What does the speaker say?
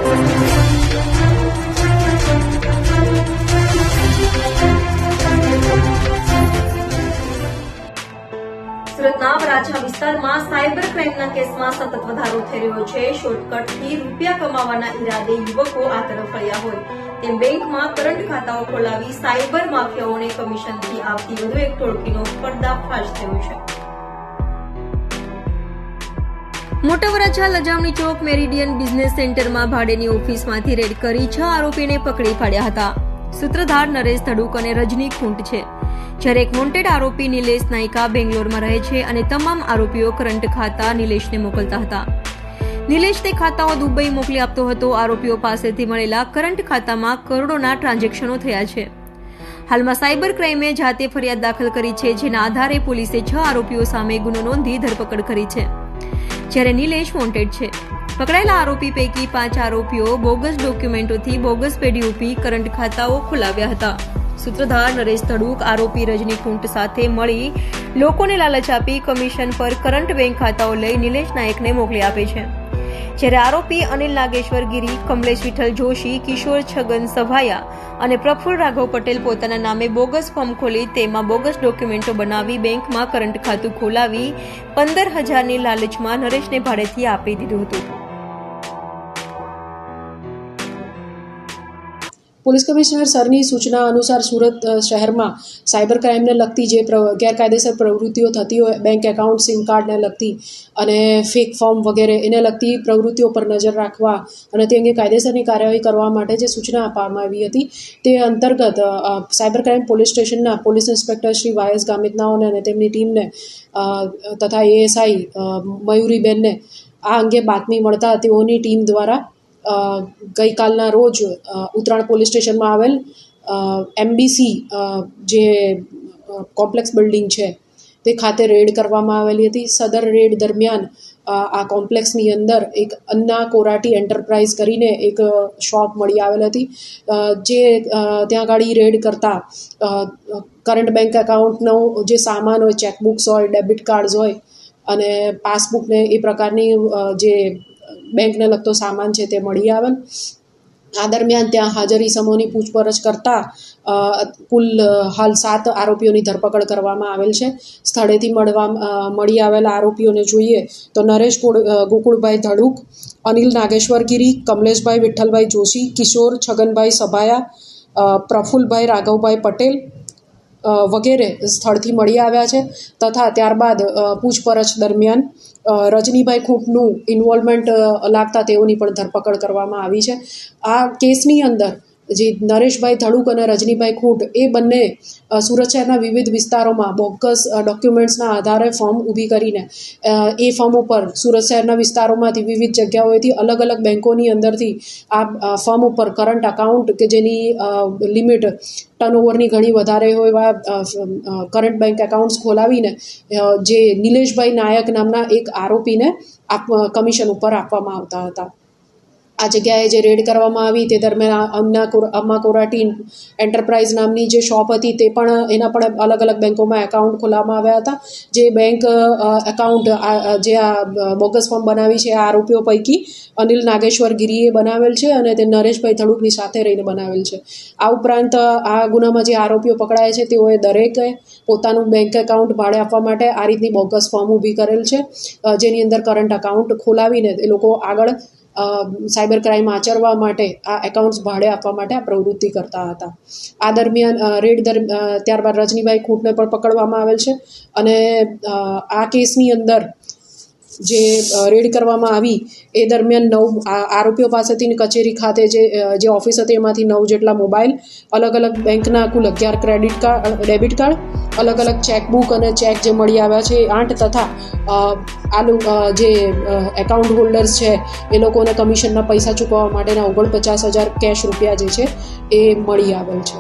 સુરતના વરાછા વિસ્તારમાં સાયબર ક્રાઇમના કેસમાં સતત વધારો થઈ રહ્યો છે. શોર્ટકટથી રૂપિયા કમાવાના ઈરાદે યુવકો આ તરફ વળ્યા હોય તેમ બેંકમાં કરંટ ખાતાઓ ખોલાવી સાયબર માફિયાઓને કમિશનથી આપતી વધુ એક ટોળકીનો પર્દાફાશ થયો છે. મોટા વરાછા લજામણી ચોક મેરિડિયન બિઝનેસ સેન્ટરમાં ભાડેની ઓફિસમાંથી રેડ કરી 6 આરોપીને પકડી પાડ્યા હતા. સૂત્રધાર નરેશ ધડુક અને રજની ખૂંટ છે, જ્યારે એક વોન્ટેડ આરોપી નિલેશ નાયકા બેંગ્લોરમાં રહે છે અને તમામ આરોપીઓ કરંટ ખાતા નિલેશને મોકલતા હતા. નિલેશ તે ખાતાઓ દુબઈ મોકલી આપતો હતો. આરોપીઓ પાસેથી મળેલા કરંટ ખાતામાં કરોડોના ટ્રાન્ઝેક્શનો થયા છે. હાલમાં સાયબર ક્રાઇમે જાતે ફરિયાદ દાખલ કરી છે, જેના આધારે પોલીસે 6 આરોપીઓ સામે ગુનો નોંધી ધરપકડ કરી છે, જ્યારે નિલેશ વોન્ટેડ છે. પકડાયેલા આરોપી પૈકી 5 આરોપીઓ બોગસ ડોક્યુમેન્ટોથી બોગસ પેડીઓપી કરંટ ખાતાઓ ખોલાવ્યા હતા. સૂત્રધાર નરેશ ધડુક આરોપી રજની ખૂંટ સાથે મળી લોકોને લાલચ આપી કમિશન પર કરંટ બેંક ખાતાઓ લઈ નિલેશ નાયકને મોકલી આપે છે, જ્યારે આરોપી અનિલ નાગેશ્વર ગીરી, કમલેશ વિઠ્ઠલ જોશી, કિશોર છગન સભાયા અને પ્રફુલ્લ રાઘવ પટેલ પોતાના નામે બોગસ ફોર્મ ખોલી તેમાં બોગસ ડોક્યુમેન્ટો બનાવી બેંકમાં કરંટ ખાતું ખોલાવી 15,000ની લાલચમાં નરેશને ભાડેથી આપી દીધું હતું. પોલીસ કમિશનર સરની સૂચના અનુસાર સુરત શહેરમાં સાયબર ક્રાઇમને લગતી જે ગેરકાયદેસર પ્રવૃત્તિઓ થતી હોય, બેંક એકાઉન્ટ, સિમ કાર્ડને લગતી અને ફેક ફોર્મ વગેરે એને લગતી પ્રવૃત્તિઓ પર નજર રાખવા અને તે અંગે કાયદેસરની કાર્યવાહી કરવા માટે જે સૂચના આપવામાં આવી હતી તે અંતર્ગત સાયબર ક્રાઇમ પોલીસ સ્ટેશનના પોલીસ ઇન્સ્પેક્ટર શ્રી વાયસ ગામિતનાઓને અને તેમની ટીમને તથા એએસઆઈ મયુરીબેનને આ અંગે બાતમી મળતા તેઓની ટીમ દ્વારા ગઈકાલના રોજ ઉત્તરાણ પોલીસ સ્ટેશનમાં આવેલ એમબીસી જે કોમ્પ્લેક્સ બિલ્ડિંગ છે તે ખાતે રેડ કરવામાં આવેલી હતી. સદર રેડ દરમિયાન આ કોમ્પ્લેક્સની અંદર એક અન્ના કોરાટી એન્ટરપ્રાઇઝ કરીને એક શોપ મળી આવેલ હતી, જે ત્યાં આગળ રેડ કરતા કરંટ બેંક એકાઉન્ટનો જે સામાન હોય, ચેકબુક્સ હોય, ડેબિટ કાર્ડ્સ હોય અને પાસબુકને એ પ્રકારની જે બેંકને લગતો સામાન છે તે મળી આવેલ. આ દરમિયાન ત્યાં હાજર ઇસમોની પૂછપરછ કરતા કુલ હાલ 7 આરોપીઓની ધરપકડ કરવામાં આવેલ છે. સ્થળેથી મળી આવેલા આરોપીઓને જોઈએ તો નરેશ ગોકુળભાઈ ધડુક, અનિલ નાગેશ્વર ગીરી, કમલેશભાઈ વિઠ્ઠલભાઈ જોશી, કિશોર છગનભાઈ સભાયા, પ્રફુલ્લભાઈ રાઘવભાઈ પટેલ વગેરે સ્થળથી મળી આવ્યા છે. તથા ત્યારબાદ પૂછપરછ દરમિયાન રજનીભાઈ ખૂંટનું ઇન્વોલ્વમેન્ટ લાગતા તેઓની પણ ધરપકડ કરવામાં આવી છે. આ કેસની અંદર જે નરેશભાઈ ધડુક અને રજનીભાઈ ખૂંટ એ બંને સુરત શહેરના વિવિધ વિસ્તારોમાં બોગસ ડોક્યુમેન્ટ્સના આધારે ફોર્મ ઊભી કરીને એ ફોર્મ ઉપર સુરત શહેરના વિસ્તારોમાંથી વિવિધ જગ્યાઓએથી અલગ અલગ બેન્કોની અંદરથી આ ફોર્મ ઉપર કરંટ અકાઉન્ટ કે જેની લિમિટ ટર્નઓવરની ઘણી વધારે હોય એવા કરંટ બેંક એકાઉન્ટ્સ ખોલાવીને જે નિલેશભાઈ નાયક નામના એક આરોપીને કમિશન ઉપર આપવામાં આવતા હતા. આ જગ્યાએ જે રેડ કરવામાં આવી તે દરમિયાન અમ્મા કોરાટી એન્ટરપ્રાઇઝ નામની જે શોપ હતી તે પણ એના પણ અલગ અલગ બેંકોમાં એકાઉન્ટ ખોલાવવામાં આવ્યા હતા. જે બેંક એકાઉન્ટ જે આ બોગસ ફોર્મ બનાવી છે આ આરોપીઓ પૈકી અનિલ નાગેશ્વર ગીરીએ બનાવેલ છે અને તે નરેશભાઈ ધડુકની સાથે રહીને બનાવેલ છે. આ ઉપરાંત આ ગુનામાં જે આરોપીઓ પકડાય છે તેઓએ દરેકે પોતાનું બેંક એકાઉન્ટ ભાડે આપવા માટે આ રીતની બોગસ ફોર્મ ઊભી કરેલ છે, જેની અંદર કરંટ અકાઉન્ટ ખોલાવીને એ લોકો આગળ સાયબર ક્રાઇમ આચરવા માટે આ એકાઉન્ટ્સ ભાડે આપવા માટે આ પ્રવૃત્તિ કરતા હતા. આ દરમિયાન ત્યારબાદ રજનીભાઈ ખૂંટને પણ પકડવામાં આવેલ છે અને આ કેસની અંદર જે રેડ કરવામાં આવી એ દરમિયાન 9 આરોપીઓ પાસેથી કચેરી ખાતે જે ઓફિસ હતી એમાંથી 9 જેટલા મોબાઈલ, અલગ અલગ બેંકના કુલ 11 ડેબિટ કાર્ડ, અલગ અલગ ચેકબુક અને ચેક જે મળી આવ્યા છે 8 તથા જે એકાઉન્ટ હોલ્ડર્સ છે એ લોકોને કમિશનના પૈસા ચૂકવવા માટેના 49,000 કેશ રૂપિયા જે છે એ મળી આવેલ છે.